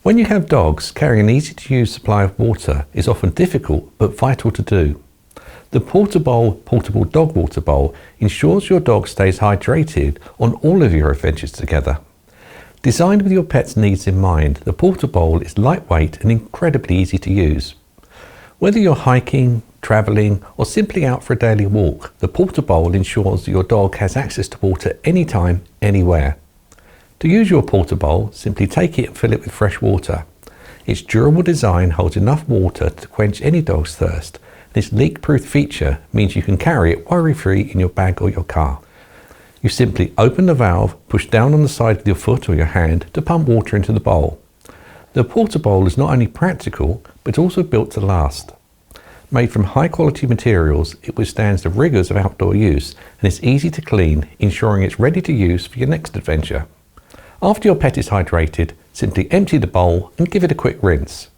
When you have dogs, carrying an easy to use supply of water is often difficult but vital to do. The Porta-Bowl portable dog water bowl ensures your dog stays hydrated on all of your adventures together. Designed with your pet's needs in mind, the Porta-Bowl is lightweight and incredibly easy to use. Whether you're hiking, travelling or simply out for a daily walk, the Porta-Bowl ensures that your dog has access to water anytime, anywhere. To use your Porta-Bowl, simply take it and fill it with fresh water. Its durable design holds enough water to quench any dog's thirst, and its leak-proof feature means you can carry it worry-free in your bag or your car. You simply open the valve, push down on the side with your foot or your hand to pump water into the bowl. The Porta-Bowl is not only practical, but also built to last. Made from high-quality materials, it withstands the rigours of outdoor use and is easy to clean, ensuring it's ready to use for your next adventure. After your pet is hydrated, simply empty the bowl and give it a quick rinse.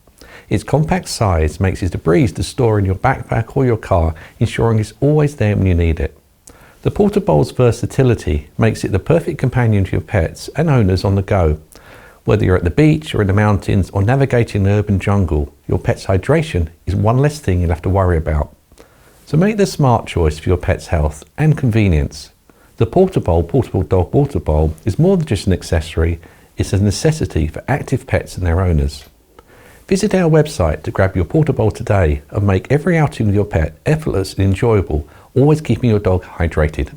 Its compact size makes it a breeze to store in your backpack or your car, ensuring it's always there when you need it. The Porta-Bowl's versatility makes it the perfect companion to your pets and owners on the go. Whether you're at the beach or in the mountains or navigating the urban jungle, your pet's hydration is one less thing you'll have to worry about. So make the smart choice for your pet's health and convenience. The Porta-Bowl portable dog water bowl is more than just an accessory, it's a necessity for active pets and their owners. Visit our website to grab your Porta-Bowl today and make every outing with your pet effortless and enjoyable, always keeping your dog hydrated.